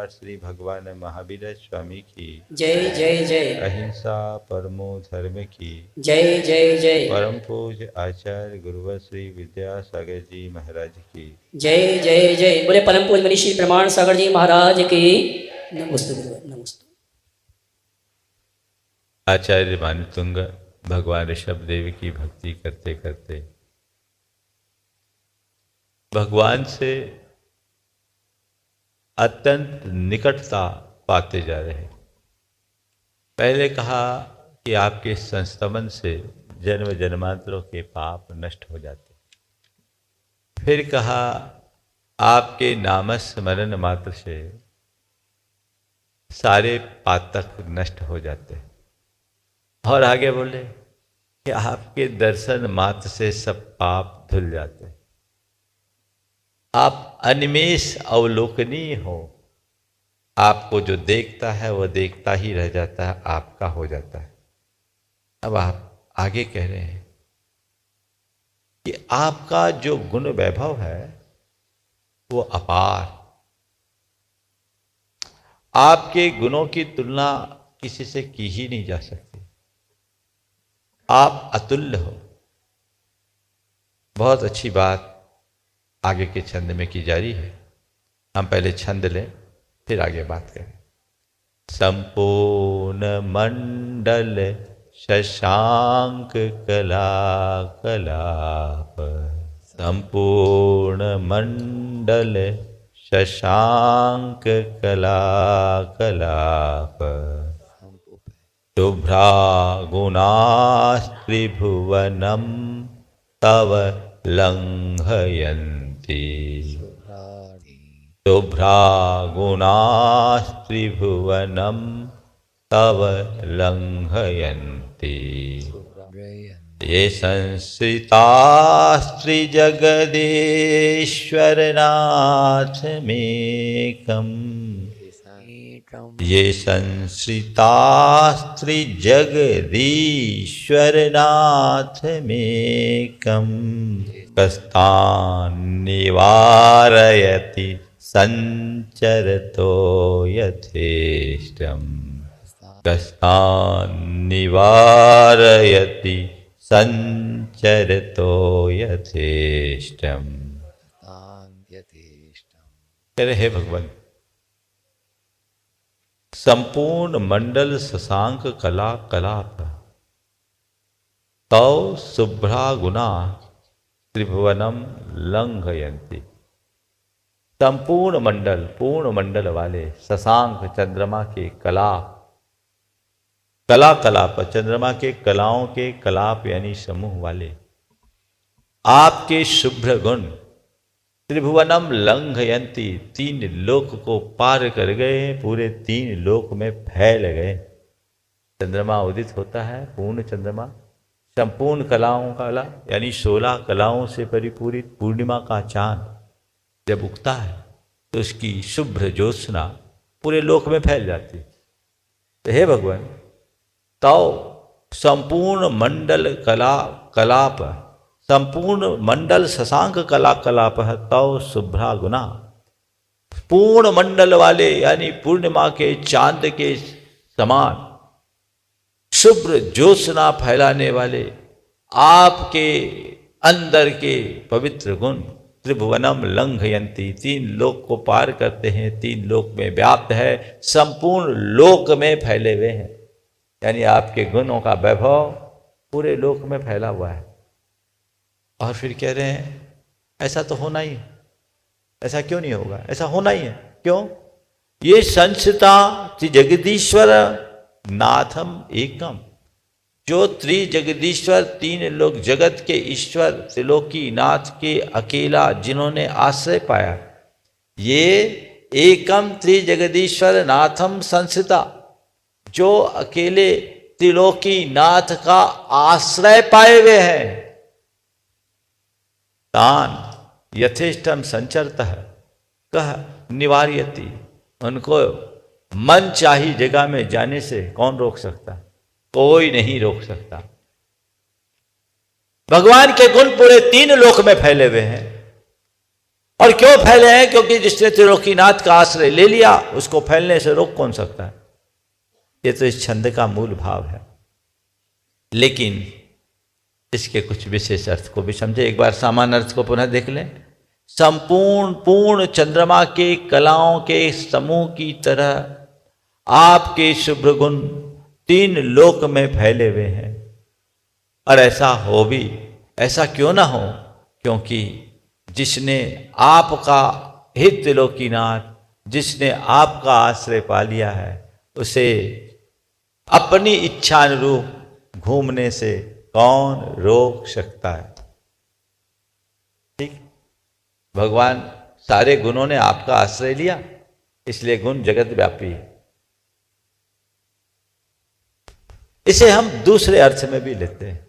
सम्राट श्री भगवान महावीर स्वामी की जय जय जय। अहिंसा परमो धर्म की जय जय जय। परम पूज्य आचार्य गुरुवर श्री विद्यासागर जी महाराज की जय जय जय। बोले परम पूज्य मनीषी प्रमाण सागर जी महाराज की नमस्ते गुरुवर नमस्ते। आचार्य भानुतुंग भगवान ऋषभ देव की भक्ति करते करते भगवान से अत्यंत निकटता पाते जा रहे हैं। पहले कहा कि आपके संस्तमन से जन्म जन्मांतरों के पाप नष्ट हो जाते, फिर कहा आपके नामस्मरण मात्र से सारे पातक नष्ट हो जाते, और आगे बोले कि आपके दर्शन मात्र से सब पाप धुल जाते। आप अनिमेष अवलोकनीय हो, आपको जो देखता है वो देखता ही रह जाता है, आपका हो जाता है। अब आप आगे कह रहे हैं कि आपका जो गुण वैभव है वो अपार, आपके गुणों की तुलना किसी से की ही नहीं जा सकती, आप अतुल्य हो। बहुत अच्छी बात आगे के छंद में की जा रही है। हम पहले छंद लें फिर आगे बात करें। संपूर्ण मंडल शशांक कला कलाप, संपूर्ण मंडल शशांक कला कलाप, शुभ्रा गुणास्त्रिभुवनं तव लंघयन्ति, शुभ्रा गुणास्त्रिभुवनं तव लंघयन्ति, ये संश्रितास्त्रिजगदीश्वरनाथ मेकम्, ये संश्रितास्त्रिजगदीश्वरनाथ मेकम्, कस्तान् निवारयति संचरतो यथेष्टम्, कस्तान् निवारयति संचरतो यथेष्टम्। कह रहे हे भगवान, संपूर्ण मंडल शशांक कला कलाप, तौ शुभ्रा गुणा त्रिभुवनम लंघयन्ति। संपूर्ण मंडल, पूर्ण मंडल वाले शशांक चंद्रमा के कलाप, कला कलाप चंद्रमा के कलाओं के कलाप यानी समूह वाले आपके शुभ्र गुण त्रिभुवनम लंघयन्ति, तीन लोक को पार कर गए, पूरे तीन लोक में फैल गए। चंद्रमा उदित होता है, पूर्ण चंद्रमा, संपूर्ण कलाओं का कला यानी 16 कलाओं से परिपूरित पूर्णिमा का चांद जब उगता है तो उसकी शुभ्र ज्योत्सना पूरे लोक में फैल जाती। तो हे भगवान, तौ संपूर्ण मंडल कला कलाप, संपूर्ण मंडल शशांक कला कलाप है, तौ शुभ्रा गुना, पूर्ण मंडल वाले यानी पूर्णिमा के चांद के समान शुभ्र ज्योत्सना फैलाने वाले आपके अंदर के पवित्र गुण त्रिभुवनम लंघयन्ति, तीन लोक को पार करते हैं, तीन लोक में व्याप्त है, संपूर्ण लोक में फैले हुए हैं। यानी आपके गुणों का वैभव पूरे लोक में फैला हुआ है। और फिर कह रहे हैं ऐसा तो होना ही है, ऐसा क्यों नहीं होगा, ऐसा होना ही है। क्यों? ये संस्थिता त्रिजगदीश्वर नाथम एकम, जो त्रिजगदीश्वर तीन लोग जगत के ईश्वर त्रिलोकी नाथ के अकेला जिन्होंने आश्रय पाया, ये एकम त्रिजगदीश्वर नाथम संस्थिता, जो अकेले त्रिलोकी नाथ का आश्रय पाए हुए हैं, तान यथेष्टम संचरतः कह निवार्यति, उनको मन चाही जगह में जाने से कौन रोक सकता? कोई नहीं रोक सकता। भगवान के गुण पूरे तीन लोक में फैले हुए हैं। और क्यों फैले हैं? क्योंकि जिसने त्रिलोकीनाथ का आश्रय ले लिया उसको फैलने से रोक कौन सकता है? ये तो इस छंद का मूल भाव है। लेकिन इसके कुछ विशेष अर्थ को भी समझे। एक बार सामान्य अर्थ को पुनः देख लें। संपूर्ण पूर्ण चंद्रमा के कलाओं के समूह की तरह आपके शुभ गुण 3 लोक में फैले हुए हैं। और ऐसा क्यों ना हो? क्योंकि जिसने आपका हे त्रिलोकीनाथ, जिसने आपका आश्रय पा लिया है, उसे अपनी इच्छा अनुरूप घूमने से कौन रोक सकता है? ठीक, भगवान सारे गुणों ने आपका आश्रय लिया, इसलिए गुण जगत व्यापी है। इसे हम दूसरे अर्थ में भी लेते हैं।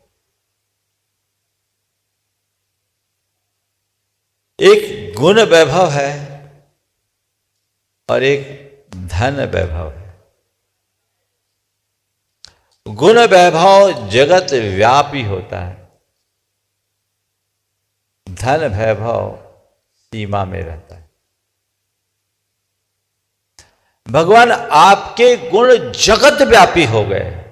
एक गुण वैभव है और एक धन वैभव है। गुण वैभव जगत व्यापी होता है, धन वैभव सीमा में रहता है। भगवान आपके गुण जगत व्यापी हो गए।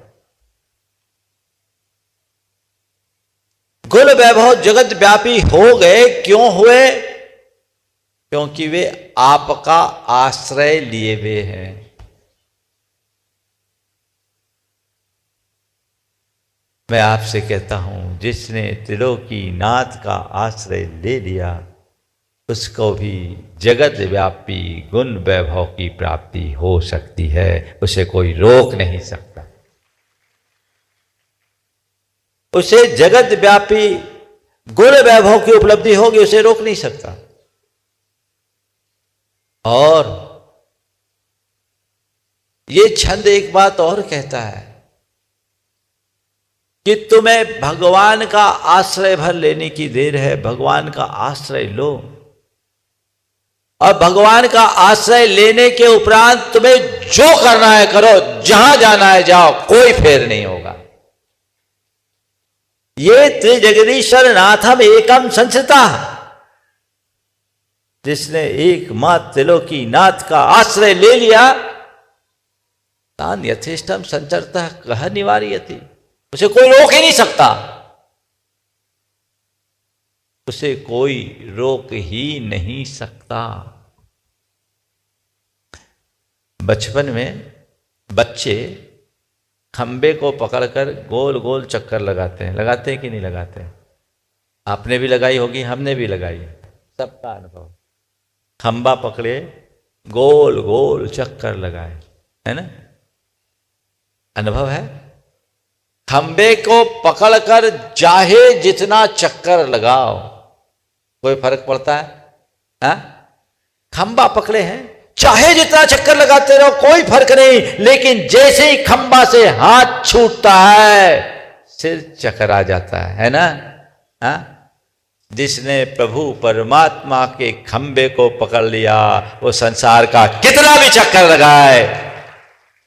गुण वैभव जगत व्यापी हो गए। क्यों हुए? क्योंकि वे आपका आश्रय लिए हुए हैं। मैं आपसे कहता हूं, जिसने त्रिलोकीनाथ का आश्रय ले लिया उसको भी जगत व्यापी गुण वैभव की प्राप्ति हो सकती है। उसे कोई रोक नहीं सकता। उसे जगत व्यापी गुण वैभव की उपलब्धि होगी, उसे रोक नहीं सकता। और ये छंद एक बात और कहता है कि तुम्हें भगवान का आश्रय भर लेने की देर है। भगवान का आश्रय लो और भगवान का आश्रय लेने के उपरांत तुम्हें जो करना है करो, जहां जाना है जाओ, कोई फेर नहीं होगा। ये त्रिजगदीश्वर नाथम एकम संस्थिता, जिसने एकमात्र त्रिलोकीनाथ का आश्रय ले लिया, तान यथेष्टम संचरता कह निवार्यति, उसे कोई रोक ही नहीं सकता। उसे कोई रोक ही नहीं सकता। बचपन में बच्चे खंबे को पकड़कर गोल गोल चक्कर लगाते हैं कि नहीं लगाते हैं? आपने भी लगाई होगी, हमने भी लगाई, सबका अनुभव। खंबा पकड़े, गोल गोल चक्कर लगाए, है ना? अनुभव है। खंबे को पकड़कर चाहे जितना चक्कर लगाओ, कोई फर्क पड़ता है? हा? खंबा पकड़े हैं, चाहे जितना चक्कर लगाते रहो कोई फर्क नहीं, लेकिन जैसे ही खंबा से हाथ छूटता है सिर चकरा जाता है ना? हा? जिसने प्रभु परमात्मा के खंबे को पकड़ लिया, वो संसार का कितना भी चक्कर लगाए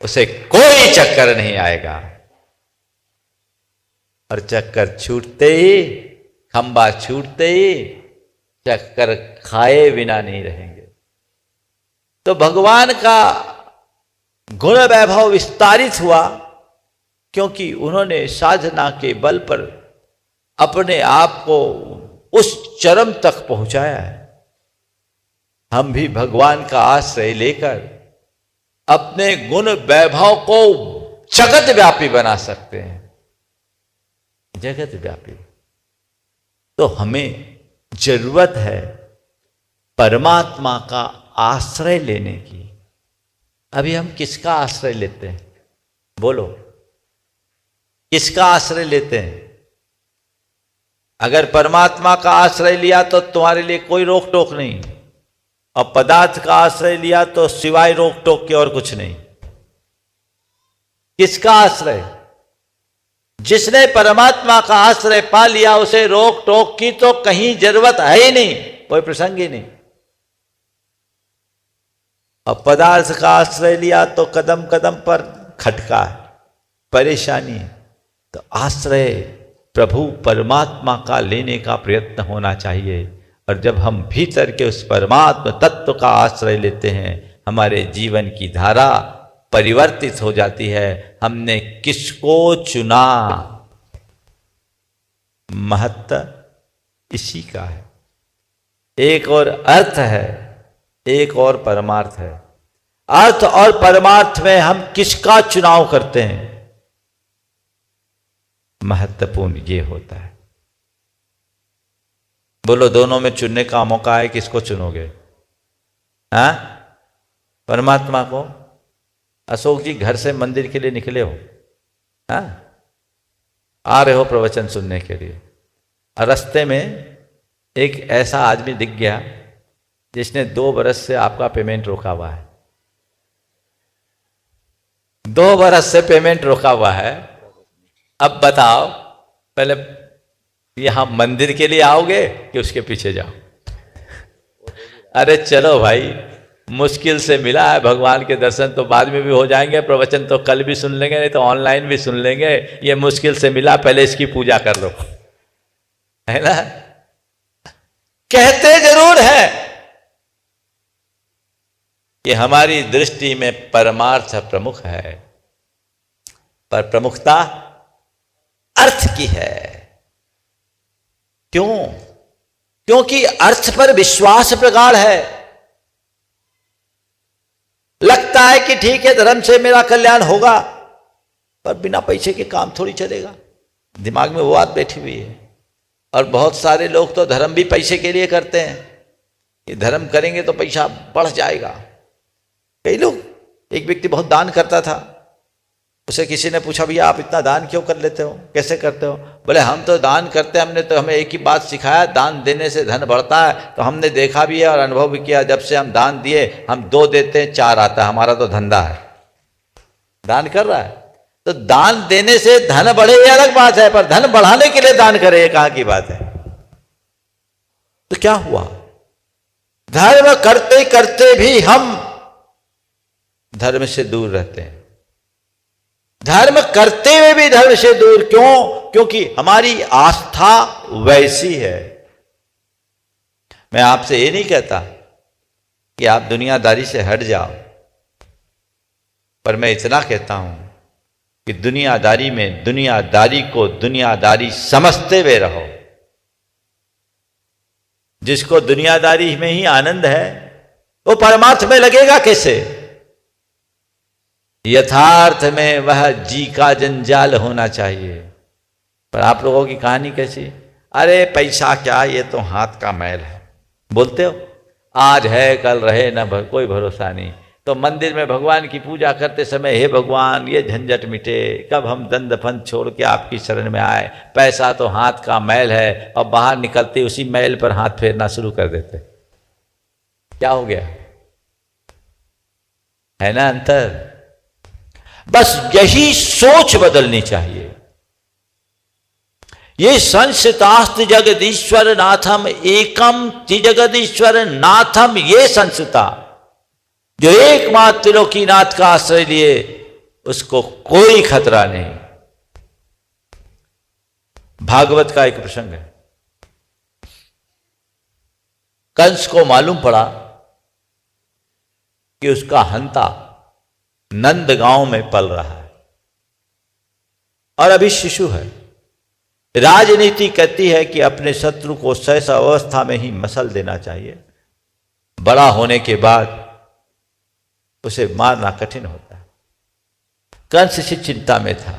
उसे कोई चक्कर नहीं आएगा। और चक्कर छूटते ही, खंबा छूटते ही चक्कर खाए बिना नहीं रहेंगे। तो भगवान का गुण वैभव विस्तारित हुआ क्योंकि उन्होंने साधना के बल पर अपने आप को उस चरम तक पहुंचाया है। हम भी भगवान का आश्रय लेकर अपने गुण वैभव को जगत व्यापी बना सकते हैं। जगत व्यापी। तो हमें जरूरत है परमात्मा का आश्रय लेने की। अभी हम किसका आश्रय लेते हैं? बोलो, किसका आश्रय लेते हैं? अगर परमात्मा का आश्रय लिया तो तुम्हारे लिए कोई रोक टोक नहीं, और पदार्थ का आश्रय लिया तो सिवाय रोक टोक के और कुछ नहीं। किसका आश्रय? जिसने परमात्मा का आश्रय पा लिया उसे रोक टोक की तो कहीं जरूरत है ही नहीं, कोई प्रसंग ही नहीं। और पदार्थ का आश्रय लिया तो कदम कदम पर खटका है, परेशानी है। तो आश्रय प्रभु परमात्मा का लेने का प्रयत्न होना चाहिए। और जब हम भीतर के उस परमात्मा तत्व का आश्रय लेते हैं, हमारे जीवन की धारा परिवर्तित हो जाती है। हमने किसको चुना, महत्व इसी का है। एक और अर्थ है, एक और परमार्थ है। अर्थ और परमार्थ में हम किसका चुनाव करते हैं, महत्वपूर्ण ये होता है। बोलो, दोनों में चुनने का मौका है, किसको चुनोगे? हाँ, परमात्मा को। अशोक जी घर से मंदिर के लिए निकले हो, हाँ, आ रहे हो प्रवचन सुनने के लिए, और रास्ते में एक ऐसा आदमी दिख गया जिसने 2 बरस से आपका पेमेंट रोका हुआ है। 2 बरस से पेमेंट रोका हुआ है। अब बताओ, पहले यहां मंदिर के लिए आओगे कि उसके पीछे जाओ? अरे चलो भाई, मुश्किल से मिला है, भगवान के दर्शन तो बाद में भी हो जाएंगे, प्रवचन तो कल भी सुन लेंगे, नहीं तो ऑनलाइन भी सुन लेंगे। ये मुश्किल से मिला, पहले इसकी पूजा कर लो, है ना? कहते जरूर है कि हमारी दृष्टि में परमार्थ प्रमुख है, पर प्रमुखता अर्थ की है। क्यों? क्योंकि अर्थ पर विश्वास प्रगाढ़ है। लगता है कि ठीक है, धर्म से मेरा कल्याण होगा, पर बिना पैसे के काम थोड़ी चलेगा। दिमाग में वो बात बैठी हुई है। और बहुत सारे लोग तो धर्म भी पैसे के लिए करते हैं कि धर्म करेंगे तो पैसा बढ़ जाएगा। कई लोग, एक व्यक्ति बहुत दान करता था, उसे किसी ने पूछा, भैया आप इतना दान क्यों कर लेते हो, कैसे करते हो? बोले, हम तो दान करते हैं, हमने तो हमें एक ही बात सिखाया, दान देने से धन बढ़ता है। तो हमने देखा भी है और अनुभव भी किया, जब से हम दान दिए, हम 2 देते हैं 4 आता है। हमारा तो धंधा है, दान कर रहा है। तो दान देने से धन बढ़े ये अलग बात है, पर धन बढ़ाने के लिए दान करे, ये कहां की बात है? तो क्या हुआ? धर्म करते करते भी हम धर्म से दूर रहते हैं। धर्म करते हुए भी धर्म से दूर क्यों? क्योंकि हमारी आस्था वैसी है। मैं आपसे ये नहीं कहता कि आप दुनियादारी से हट जाओ, पर मैं इतना कहता हूं कि दुनियादारी में दुनियादारी को दुनियादारी समझते हुए रहो। जिसको दुनियादारी में ही आनंद है, वो परमार्थ में लगेगा कैसे? यथार्थ में वह जी का जंजाल होना चाहिए। पर आप लोगों की कहानी कैसी? अरे पैसा क्या, ये तो हाथ का मैल है, बोलते हो। आज है कल रहे ना, कोई भरोसा नहीं। तो मंदिर में भगवान की पूजा करते समय, हे भगवान ये झंझट मिटे, कब हम दंड फंद छोड़ के आपकी शरण में आए। पैसा तो हाथ का मैल है, और बाहर निकलते उसी मैल पर हाथ फेरना शुरू कर देते। क्या हो गया? है ना अंतर? बस यही सोच बदलनी चाहिए। ये संस्तास्त जगदीश्वर नाथम एकम जगदीश्वर नाथम, ये संस्था जो एकमात्र त्रिलोकीनाथ का आश्रय लिए, उसको कोई खतरा नहीं। भागवत का एक प्रसंग है। कंस को मालूम पड़ा कि उसका हंता नंद गांव में पल रहा है और अभी शिशु है। राजनीति कहती है कि अपने शत्रु को सहसा अवस्था में ही मसल देना चाहिए, बड़ा होने के बाद उसे मारना कठिन होता है। कंस इसी चिंता में था।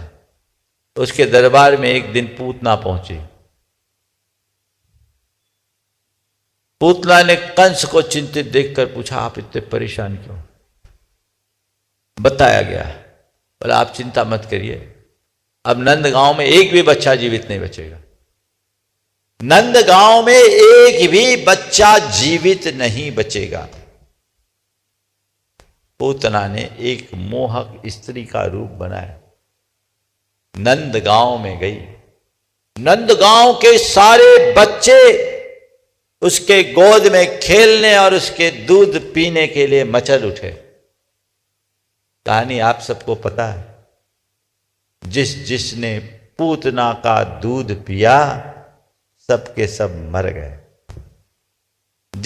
उसके दरबार में एक दिन पूतना पहुंची। पूतना ने कंस को चिंतित देखकर पूछा, आप इतने परेशान क्यों? बताया गया, बोला आप चिंता मत करिए, अब नंद गांव में एक भी बच्चा जीवित नहीं बचेगा। नंद गांव में एक भी बच्चा जीवित नहीं बचेगा। पूतना ने एक मोहक स्त्री का रूप बनाया, नंद गांव में गई। नंद गांव के सारे बच्चे उसके गोद में खेलने और उसके दूध पीने के लिए मचल उठे। कहानी आप सबको पता है। जिसने पूतना का दूध पिया, सबके सब मर गए।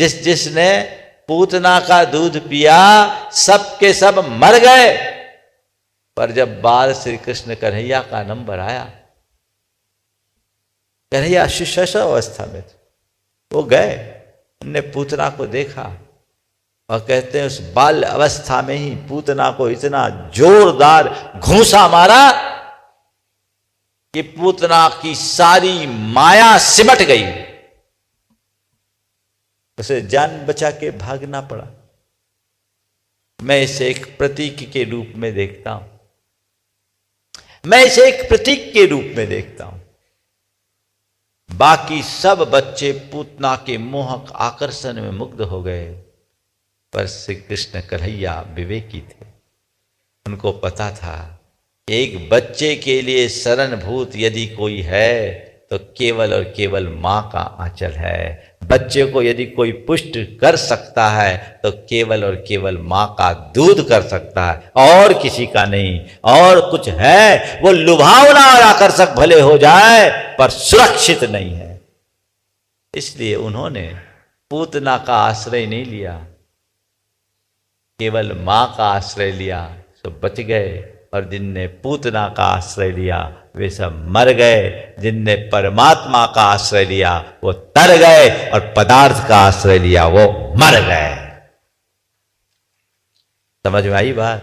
जिसने पूतना का दूध पिया सब के सब मर गए। पर जब बाल श्री कृष्ण कन्हैया का नंबर आया, कन्हैया शिशु अवस्था में थे, वो गए, उनने पूतना को देखा और कहते हैं उस बाल अवस्था में ही पूतना को इतना जोरदार घूंसा मारा कि पूतना की सारी माया सिमट गई, उसे जान बचा के भागना पड़ा। मैं इसे एक प्रतीक के रूप में देखता हूं, मैं इसे एक प्रतीक के रूप में देखता हूं। बाकी सब बच्चे पूतना के मोहक आकर्षण में मुग्ध हो गए, पर श्री कृष्ण कन्हैया विवेकी थे। उनको पता था एक बच्चे के लिए शरणभूत यदि कोई है तो केवल और केवल मां का आंचल है। बच्चे को यदि कोई पुष्ट कर सकता है तो केवल और केवल मां का दूध कर सकता है, और किसी का नहीं। और कुछ है वो लुभावना और आकर्षक भले हो जाए पर सुरक्षित नहीं है। इसलिए उन्होंने पूतना का आश्रय नहीं लिया, केवल मां का आश्रय लिया, तो बच गए। और जिनने पूतना का आश्रय लिया वे सब मर गए। जिनने परमात्मा का आश्रय लिया वो तर गए, और पदार्थ का आश्रय लिया वो मर गए। समझ में आई बात?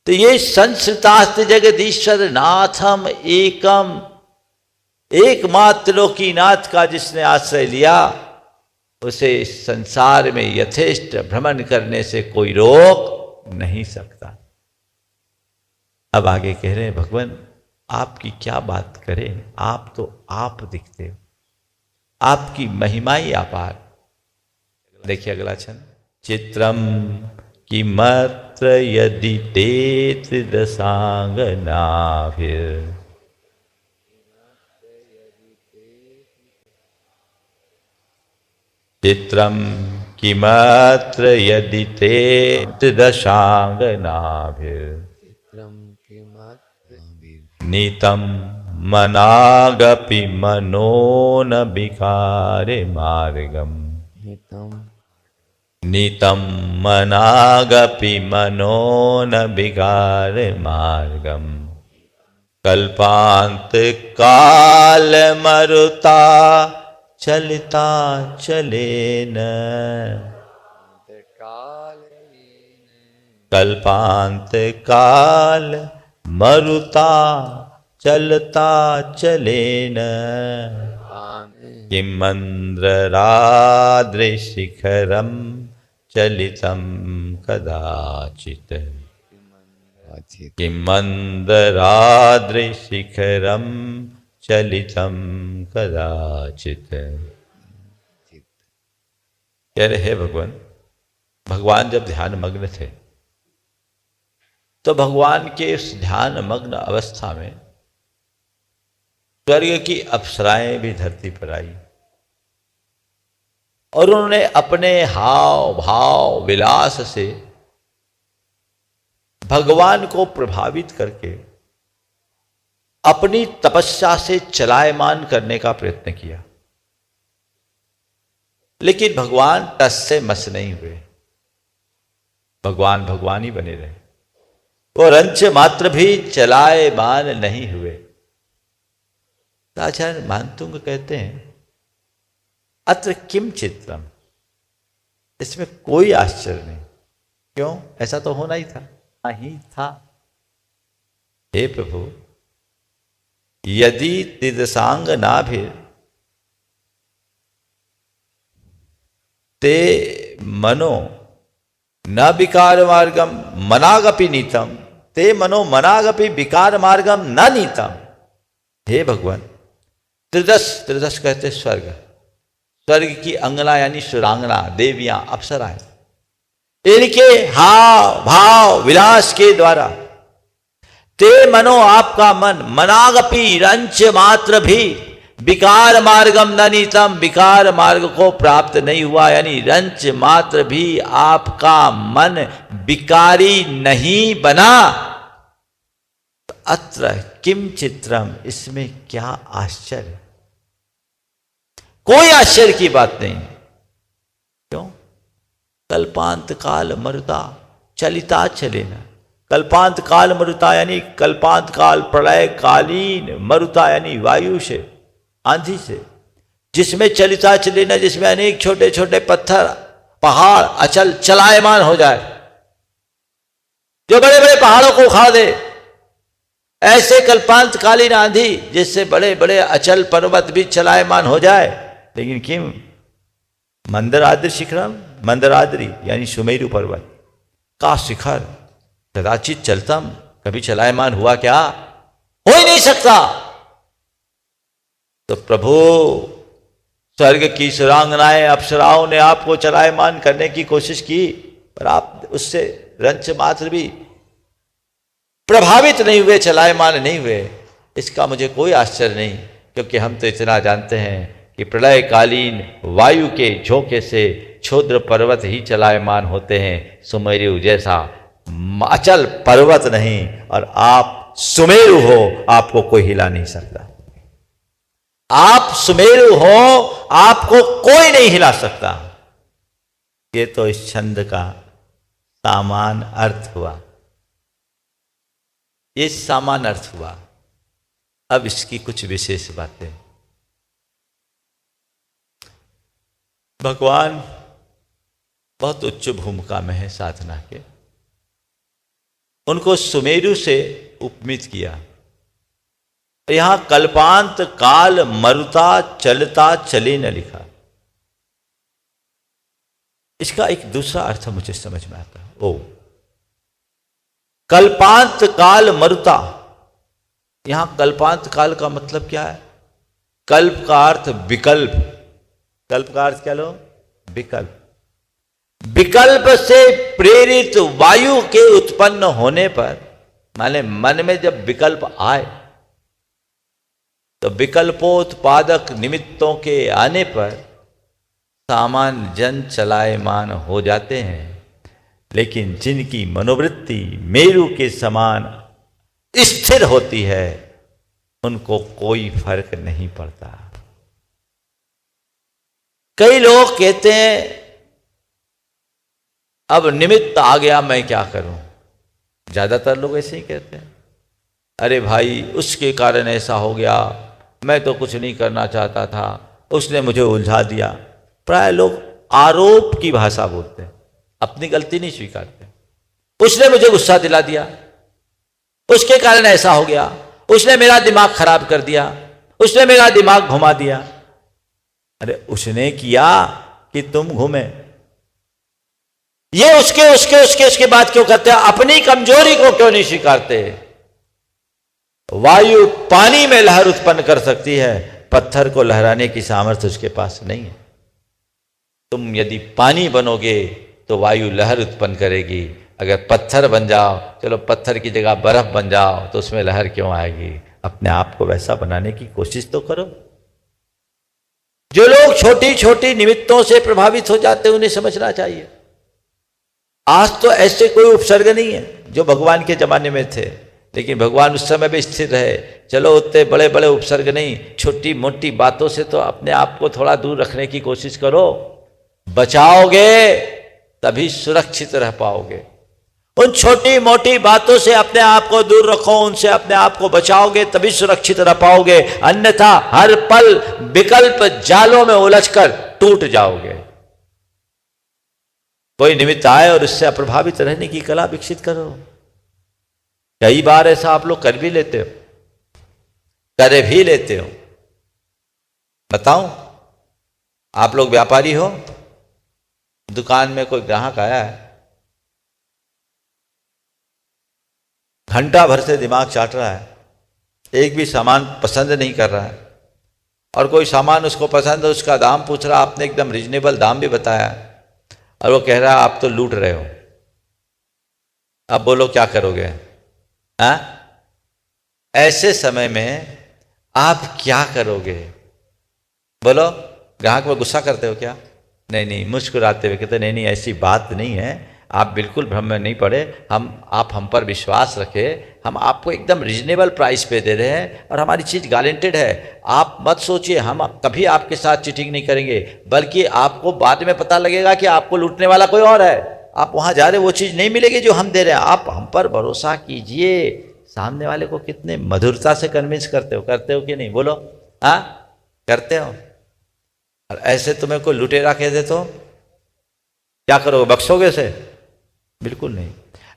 तो ये संस्कृतास्त्र जगदीश्वर नाथम एकम, एकमात्र लोकीनाथ का जिसने आश्रय लिया उसे इस संसार में यथेष्ट भ्रमण करने से कोई रोक नहीं सकता। अब आगे कह रहे हैं भगवान आपकी क्या बात करें, आप तो आप दिखते हो, आपकी महिमा ही अपार। देखिए अगला छंद, चित्रम किमत्र यदि ते त्रिदशांगनाभिर, चित्रम किमत्र यदि ते त्रिदशांगनाभिर, नीतम मनागपि मनो न विकारे मार्गम, नीतम मनागपि मनो न विकारे मार्गम, कल्पांत काल मरुता चलता चलेन, कल्पांत काल मरुता चलता चलेन, किमंद्रराद्रिशिखरम चलितम कदाचित, किमंद्रराद्रिशिखरम चलितम कदाचित। कह रहे हे भगवान, भगवान जब ध्यान मग्न थे तो भगवान के उस ध्यान मग्न अवस्था में स्वर्ग की अप्सराएं भी धरती पर आई और उन्होंने अपने हाव भाव विलास से भगवान को प्रभावित करके अपनी तपस्या से चलायमान करने का प्रयत्न किया। लेकिन भगवान टस से मस नहीं हुए, भगवान भगवान ही बने रहे, वो रंच मात्र भी चलायमान नहीं हुए। आचार्य मानतुंग कहते हैं अत्र किम चित्रम, इसमें कोई आश्चर्य नहीं। क्यों? ऐसा तो होना ही था, ही था। हे प्रभु, यदि त्रिदशांग नाभिर ते मनो न विकार मार्गम मनागपि नीतम, ते मनो मनागपि विकार मार्गम न नीतम। हे भगवान, त्रिदश, त्रिदश कहते स्वर्ग, स्वर्ग की अंगना यानी सुरांगना, देवियां, अप्सराएं, इनके हाव भाव विलास के द्वारा ते मनो आपका मन, मनागपि रंच मात्र भी विकार मार्गम न नीतम, विकार मार्ग को प्राप्त नहीं हुआ, यानी रंच मात्र भी आपका मन विकारी नहीं बना। अत्र किम चित्रम, इसमें क्या आश्चर्य? कोई आश्चर्य की बात नहीं। क्यों? कल्पांत काल मरुता चलिता चलेना। कल्पांत काल मरुता यानी कल्पांत काल प्रलय कालीन, मरुता यानी वायु से, आंधी से, जिसमें चलिता चलेना, जिसमें अनेक छोटे छोटे पत्थर पहाड़ अचल चलायमान हो जाए, जो बड़े बड़े पहाड़ों को उखाड़ दे, ऐसे कल्पांत कालीन आंधी जिससे बड़े बड़े अचल पर्वत भी चलायमान हो जाए। लेकिन किम मंदराद्रि शिखरम, मंदराद्रि यानी सुमेरु पर्वत का शिखर कदाचित चलतम, कभी चलायमान हुआ क्या? हो ही नहीं सकता। तो प्रभु स्वर्ग की सुरांगनाएं अप्सराओं ने आपको चलायमान करने की कोशिश की, पर आप उससे रंच मात्र भी प्रभावित नहीं हुए, चलायमान नहीं हुए। इसका मुझे कोई आश्चर्य नहीं, क्योंकि हम तो इतना जानते हैं कि प्रलयकालीन वायु के झोंके से क्षुद्र पर्वत ही चलायमान होते हैं, सुमेरु जैसा अचल पर्वत नहीं। और आप सुमेरु हो, आपको कोई हिला नहीं सकता। आप सुमेरु हो, आपको कोई नहीं हिला सकता। ये तो इस छंद का सामान्य अर्थ हुआ, ये सामान्य अर्थ हुआ। अब इसकी कुछ विशेष बातें। भगवान बहुत उच्च भूमिका में है साधना के। उनको सुमेरु से उपमित किया। यहां कल्पांत काल मरुता चलता चले न लिखा। इसका एक दूसरा अर्थ मुझे समझ में आता है। ओ कल्पांत काल मरुता, यहां कल्पांत काल का मतलब क्या है? कल्प का अर्थ विकल्प। कल्प का अर्थ क्या लो? विकल्प। विकल्प से प्रेरित वायु के उत्पन्न होने पर, माने मन में जब विकल्प आए तो विकल्पोत्पादक निमित्तों के आने पर सामान्य जन चलायमान हो जाते हैं। लेकिन जिनकी मनोवृत्ति मेरु के समान स्थिर होती है, उनको कोई फर्क नहीं पड़ता। कई लोग कहते हैं अब निमित्त आ गया, मैं क्या करूं। ज्यादातर लोग ऐसे ही कहते हैं, अरे भाई उसके कारण ऐसा हो गया, मैं तो कुछ नहीं करना चाहता था, उसने मुझे उलझा दिया। प्राय लोग आरोप की भाषा बोलते हैं, अपनी गलती नहीं स्वीकारते। उसने मुझे गुस्सा दिला दिया, उसके कारण ऐसा हो गया, उसने मेरा दिमाग खराब कर दिया, उसने मेरा दिमाग घुमा दिया। अरे उसने किया कि तुम घूमे? ये उसके बाद क्यों करते हैं? अपनी कमजोरी को क्यों नहीं स्वीकारते? वायु पानी में लहर उत्पन्न कर सकती है, पत्थर को लहराने की सामर्थ्य उसके पास नहीं है। तुम यदि पानी बनोगे तो वायु लहर उत्पन्न करेगी। अगर पत्थर बन जाओ, चलो पत्थर की जगह बर्फ बन जाओ, तो उसमें लहर क्यों आएगी? अपने आप को वैसा बनाने की कोशिश तो करो। जो लोग छोटी छोटी निमित्तों से प्रभावित हो जाते हैं, उन्हें समझना चाहिए आज तो ऐसे कोई उपसर्ग नहीं है जो भगवान के जमाने में थे, लेकिन भगवान उस समय भी स्थिर रहे। चलो उतने बड़े बड़े उपसर्ग नहीं, छोटी मोटी बातों से तो अपने आप को थोड़ा दूर रखने की कोशिश करो। बचाओगे तभी सुरक्षित रह पाओगे। उन छोटी मोटी बातों से अपने आप को दूर रखो, उनसे अपने आप को बचाओगे तभी सुरक्षित रह पाओगे। अन्यथा हर पल विकल्प जालों में उलझकर टूट जाओगे। कोई निमित्त आए और उससे अप्रभावित रहने की कला विकसित करो। कई बार ऐसा आप लोग कर भी लेते हो, करे भी लेते हो। बताऊं, आप लोग व्यापारी हो, दुकान में कोई ग्राहक आया है, घंटा भर से दिमाग चाट रहा है, एक भी सामान पसंद नहीं कर रहा है, और कोई सामान उसको पसंद है, उसका दाम पूछ रहा, आपने एकदम रिजनेबल दाम भी बताया, और वो कह रहा है आप तो लूट रहे हो। अब बोलो क्या करोगे? हाँ, ऐसे समय में आप क्या करोगे? बोलो। ग्राहक में गुस्सा करते हो क्या? नहीं, मुस्कुराते हुए कहते नहीं ऐसी बात नहीं है, आप बिल्कुल भ्रम में नहीं पड़े, आप हम पर विश्वास रखें, हम आपको एकदम रिजनेबल प्राइस पे दे रहे हैं और हमारी चीज़ गारंटेड है। आप मत सोचिए हम कभी आपके साथ चीटिंग नहीं करेंगे, बल्कि आपको बाद में पता लगेगा कि आपको लूटने वाला कोई और है। आप वहाँ जा रहे वो चीज़ नहीं मिलेगी जो हम दे रहे हैं। आप हम पर भरोसा कीजिए। सामने वाले को कितने मधुरता से कन्विंस करते हो कि नहीं, बोलो हाँ करते हो। और ऐसे तुम्हें कोई लुटेरा कह दे तो क्या करोगे, बख्शोगे उसे? बिल्कुल नहीं।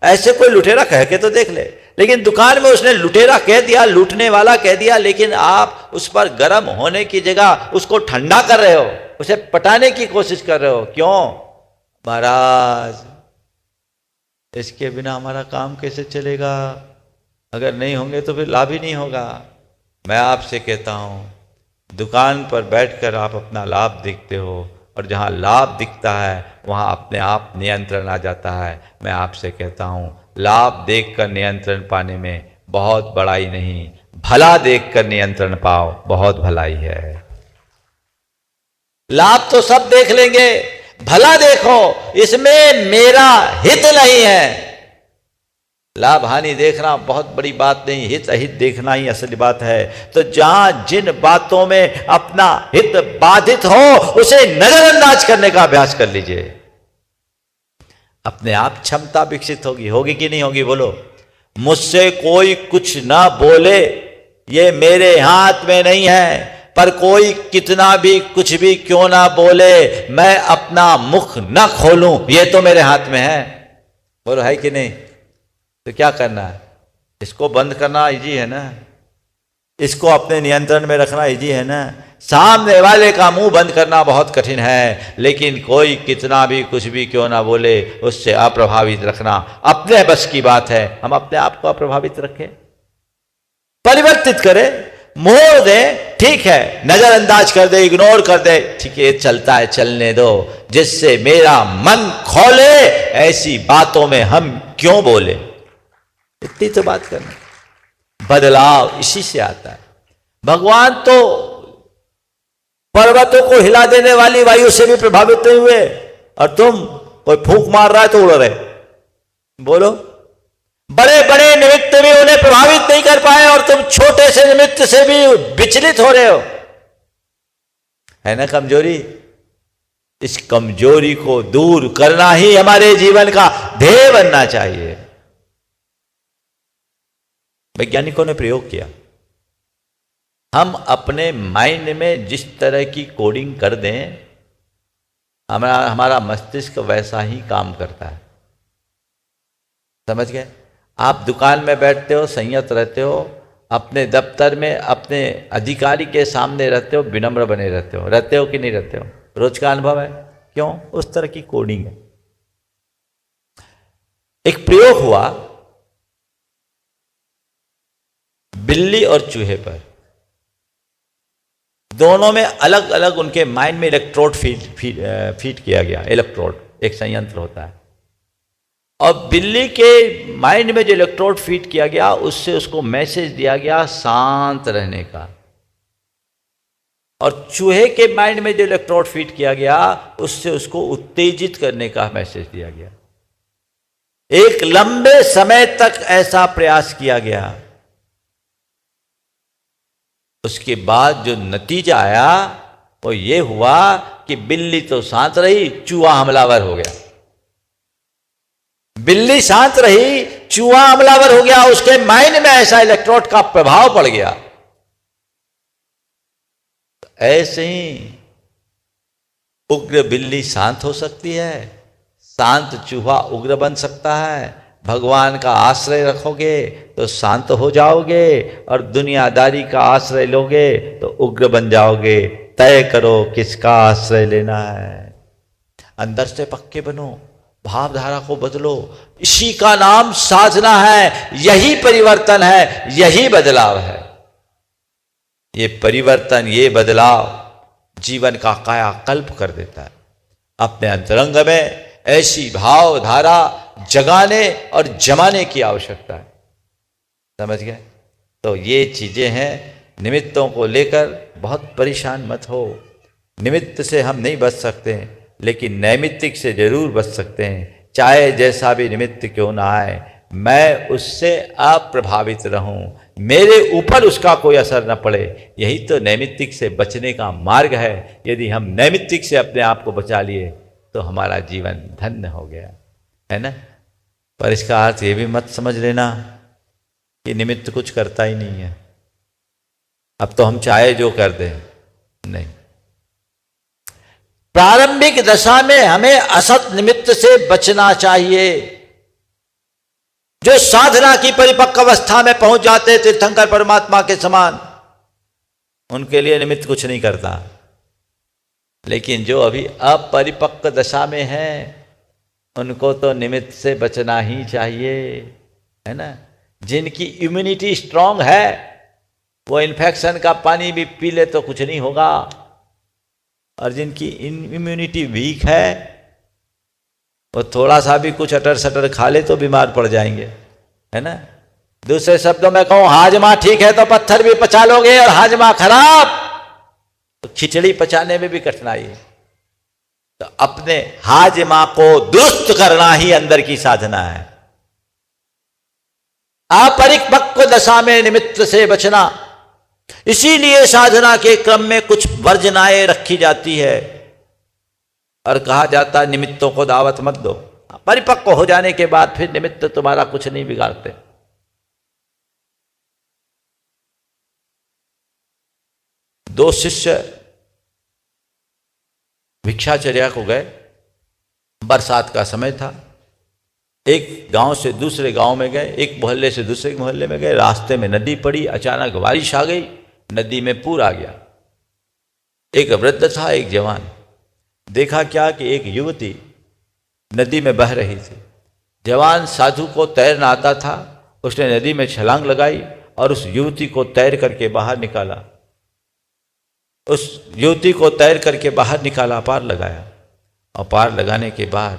ऐसे कोई लुटेरा कह के तो देख ले। लेकिन दुकान में उसने लुटेरा कह दिया, लूटने वाला कह दिया, लेकिन आप उस पर गर्म होने की जगह उसको ठंडा कर रहे हो, उसे पटाने की कोशिश कर रहे हो। क्यों? महाराज इसके बिना हमारा काम कैसे चलेगा? अगर नहीं होंगे तो फिर लाभ ही नहीं होगा। मैं आपसे कहता हूँ दुकान पर बैठकर आप अपना लाभ देखते हो, और जहाँ लाभ दिखता है वहाँ अपने आप नियंत्रण आ जाता है। मैं आपसे कहता हूँ लाभ देखकर नियंत्रण पाने में बहुत बड़ाई नहीं, भला देखकर नियंत्रण पाओ, बहुत भलाई है। लाभ तो सब देख लेंगे, भला देखो, इसमें मेरा हित नहीं है। लाभ हानि देखना बहुत बड़ी बात नहीं, हित अहित देखना ही असली बात है। तो जहां जिन बातों में अपना हित बाधित हो उसे नजरअंदाज करने का अभ्यास कर लीजिए। अपने आप क्षमता विकसित होगी कि नहीं होगी? बोलो। मुझसे कोई कुछ ना बोले ये मेरे हाथ में नहीं है, पर कोई कितना भी कुछ भी क्यों ना बोले मैं अपना मुख न खोलूं ये तो मेरे हाथ में है। बोलो है कि नहीं? तो क्या करना है? इसको बंद करना इजी है ना, इसको अपने नियंत्रण में रखना इजी है ना। सामने वाले का मुंह बंद करना बहुत कठिन है, लेकिन कोई कितना भी कुछ भी क्यों ना बोले उससे अप्रभावित रखना अपने बस की बात है। हम अपने आप को अप्रभावित रखें, परिवर्तित करें, मोड़ दें, ठीक है, नजरअंदाज कर दे, इग्नोर कर दे, ठीक है चलता है चलने दो, जिससे मेरा मन खोले ऐसी बातों में हम क्यों बोले। इतनी तो बात करना। बदलाव इसी से आता है। भगवान तो पर्वतों को हिला देने वाली वायु से भी प्रभावित नहीं हुए, और तुम कोई फूंक मार रहा है तो उड़ रहे। बोलो। बड़े बड़े निमित्त भी उन्हें प्रभावित नहीं कर पाए और तुम छोटे से निमित्त से भी विचलित हो रहे हो। है ना कमजोरी? इस कमजोरी को दूर करना ही हमारे जीवन का ध्येय बनना चाहिए। वैज्ञानिकों ने प्रयोग किया, हम अपने माइंड में जिस तरह की कोडिंग कर दें हमारा मस्तिष्क वैसा ही काम करता है। समझ गए? आप दुकान में बैठते हो, संयत रहते हो, अपने दफ्तर में अपने अधिकारी के सामने रहते हो, विनम्र बने रहते हो कि नहीं रहते हो? रोज का अनुभव है। क्यों? उस तरह की कोडिंग है। एक प्रयोग हुआ बिल्ली और चूहे पर। दोनों में अलग अलग उनके माइंड में इलेक्ट्रोड फीड किया गया। इलेक्ट्रोड एक संयंत्र होता है, और बिल्ली के माइंड में जो इलेक्ट्रोड फीड किया गया उससे उसको मैसेज दिया गया शांत रहने का, और चूहे के माइंड में जो इलेक्ट्रोड फीड किया गया उससे उसको उत्तेजित करने का मैसेज दिया गया। एक लंबे समय तक ऐसा प्रयास किया गया। उसके बाद जो नतीजा आया वो ये हुआ कि बिल्ली तो शांत रही, चूहा हमलावर हो गया। बिल्ली शांत रही, चूहा हमलावर हो गया। उसके माइंड में ऐसा इलेक्ट्रोड का प्रभाव पड़ गया। ऐसे ही उग्र बिल्ली शांत हो सकती है, शांत चूहा उग्र बन सकता है। भगवान का आश्रय रखोगे तो शांत हो जाओगे, और दुनियादारी का आश्रय लोगे तो उग्र बन जाओगे। तय करो किसका आश्रय लेना है। अंदर से पक्के बनो, भावधारा को बदलो। इसी का नाम साधना है, यही परिवर्तन है, यही बदलाव है। ये परिवर्तन, ये बदलाव जीवन का कायाकल्प कर देता है। अपने अंतरंग में ऐसी भावधारा जगाने और जमाने की आवश्यकता है। समझ गए? तो ये चीजें हैं। निमित्तों को लेकर बहुत परेशान मत हो। निमित्त से हम नहीं बच सकते, लेकिन नैमित्तिक से जरूर बच सकते हैं। चाहे जैसा भी निमित्त क्यों ना आए, मैं उससे अप्रभावित रहूं, मेरे ऊपर उसका कोई असर न पड़े। यही तो नैमित्तिक से बचने का मार्ग है। यदि हम नैमित्तिक से अपने आप को बचा लिए तो हमारा जीवन धन्य हो गया, है ना। पर इसका अर्थ ये भी मत समझ लेना कि निमित्त कुछ करता ही नहीं है, अब तो हम चाहे जो कर दें, नहीं। प्रारंभिक दशा में हमें असत निमित्त से बचना चाहिए। जो साधना की परिपक्व अवस्था में पहुंच जाते तीर्थंकर परमात्मा के समान, उनके लिए निमित्त कुछ नहीं करता। लेकिन जो अभी अपरिपक्व दशा में हैं, उनको तो निमित्त से बचना ही चाहिए, है ना। जिनकी इम्यूनिटी स्ट्रांग है, वो इन्फेक्शन का पानी भी पी ले तो कुछ नहीं होगा, और जिनकी इम्यूनिटी वीक है, वो थोड़ा सा भी कुछ अटर सटर खा ले तो बीमार पड़ जाएंगे, है ना। दूसरे शब्दों में कहूं, हाजमा ठीक है तो पत्थर भी पचा लोगे, और हाजमा खराब तो खिचड़ी पचाने में भी कठिनाई है। तो अपने हाजमा को दुरुस्त करना ही अंदर की साधना है। अपरिपक्व दशा में निमित्त से बचना, इसीलिए साधना के क्रम में कुछ वर्जनाएं रखी जाती है और कहा जाता है निमित्तों को दावत मत दो। परिपक्व हो जाने के बाद फिर निमित्त तुम्हारा कुछ नहीं बिगाड़ते। दो शिष्य भिक्षाचर्या को गए, बरसात का समय था। एक गांव से दूसरे गांव में गए, एक मोहल्ले से दूसरे मोहल्ले में गए। रास्ते में नदी पड़ी, अचानक बारिश आ गई, नदी में पूर आ गया। एक वृद्ध था, एक जवान। देखा क्या कि एक युवती नदी में बह रही थी। जवान साधु को तैरना आता था, उसने नदी में छलांग लगाई और उस युवती को तैर करके बाहर निकाला। उस युवती को तैर करके बाहर निकाला, पार लगाया, और पार लगाने के बाद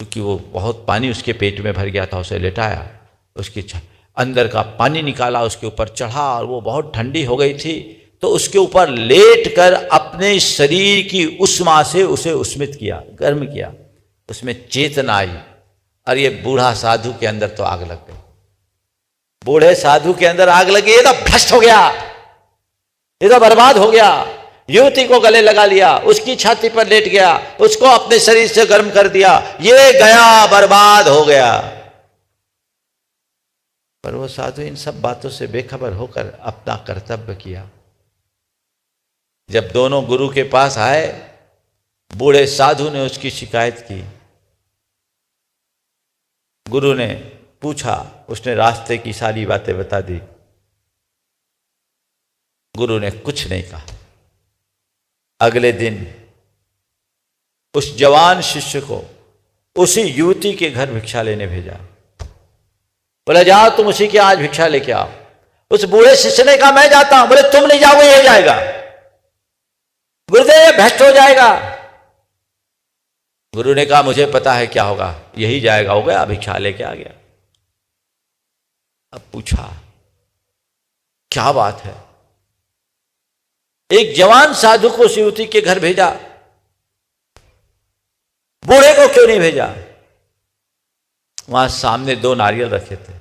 क्योंकि वो बहुत पानी उसके पेट में भर गया था, उसे लेटाया, उसके अंदर का पानी निकाला, उसके ऊपर चढ़ा, और वो बहुत ठंडी हो गई थी, तो उसके ऊपर लेट कर अपने शरीर की उष्मा से उसे उष्मित किया, गर्म किया। उसमें चेतना आई, और ये बूढ़ा साधु के अंदर तो आग लग गई। बूढ़े साधु के अंदर आग लगी, ये तो भ्रष्ट हो गया, ये तो बर्बाद हो गया। युवती को गले लगा लिया, उसकी छाती पर लेट गया, उसको अपने शरीर से गर्म कर दिया, ये गया, बर्बाद हो गया। पर वो साधु इन सब बातों से बेखबर होकर अपना कर्तव्य किया। जब दोनों गुरु के पास आए, बूढ़े साधु ने उसकी शिकायत की। गुरु ने पूछा, उसने रास्ते की सारी बातें बता दी। गुरु ने कुछ नहीं कहा। अगले दिन उस जवान शिष्य को उसी युवती के घर भिक्षा लेने भेजा। बोले जाओ तुम उसी के आज भिक्षा लेके आओ। उस बूढ़े शिष्य ने कहा मैं जाता हूं। बोले तुम नहीं जाओगे, ये जाएगा। गुरुदेव भ्रष्ट हो जाएगा। गुरु ने कहा मुझे पता है क्या होगा, यही जाएगा। हो गया, भिक्षा लेके आ गया। अब पूछा क्या बात है। एक जवान साधु को उस युवती के घर भेजा, बूढ़े को क्यों नहीं भेजा? वहां सामने 2 नारियल रखे थे।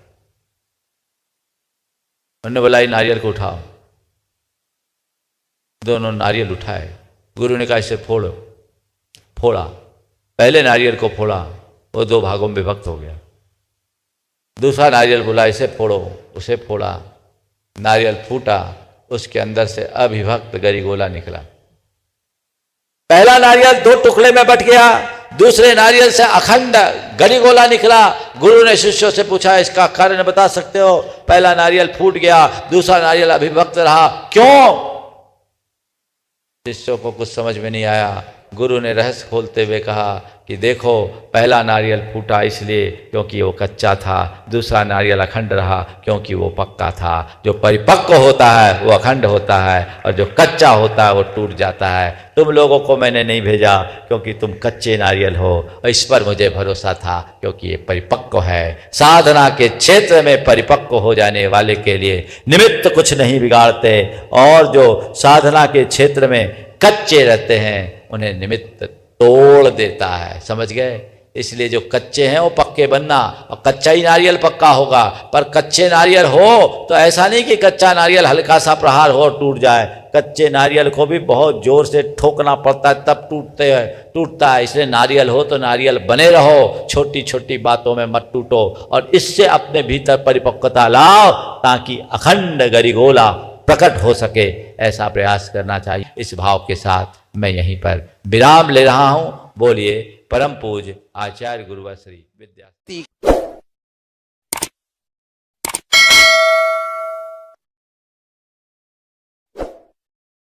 उन्होंने बोला ये नारियल को उठाओ। दोनों नारियल उठाए। गुरु ने कहा इसे फोड़ो। फोड़ा, पहले नारियल को फोड़ा, वो 2 भागों में विभक्त हो गया। दूसरा नारियल बोला इसे फोड़ो, उसे फोड़ा, नारियल फूटा, उसके अंदर से अविभक्त गरीगोला निकला। पहला नारियल 2 टुकड़े में बट गया, दूसरे नारियल से अखंड गरीगोला निकला। गुरु ने शिष्यों से पूछा इसका कारण बता सकते हो? पहला नारियल फूट गया, दूसरा नारियल अविभक्त रहा, क्यों? शिष्यों को कुछ समझ में नहीं आया। गुरु ने रहस्य खोलते हुए कहा कि देखो पहला नारियल फूटा इसलिए क्योंकि वो कच्चा था, दूसरा नारियल अखंड रहा क्योंकि वो पक्का था। जो परिपक्व होता है वो अखंड होता है और जो कच्चा होता है वो टूट जाता है। तुम लोगों को मैंने नहीं भेजा क्योंकि तुम कच्चे नारियल हो, और इस पर मुझे भरोसा था क्योंकि ये परिपक्व है। साधना के क्षेत्र में परिपक्व हो जाने वाले के लिए निमित्त कुछ नहीं बिगाड़ते, और जो साधना के क्षेत्र में कच्चे रहते हैं उन्हें निमित्त तोड़ देता है। समझ गए? इसलिए जो कच्चे हैं वो पक्के बनना, और कच्चा ही नारियल पक्का होगा। पर कच्चे नारियल हो तो ऐसा नहीं कि कच्चा नारियल हल्का सा प्रहार हो और टूट जाए, कच्चे नारियल को भी बहुत जोर से ठोकना पड़ता है तब टूटता है। इसलिए नारियल हो तो नारियल बने रहो, छोटी छोटी बातों में मत टूटो, और इससे अपने भीतर परिपक्वता लाओ ताकि अखंड गरिगोला प्रकट हो सके। ऐसा प्रयास करना चाहिए। इस भाव के साथ मैं यहीं पर विराम ले रहा हूं। बोलिए परम पूज्य आचार्य गुरुवर श्री विद्या।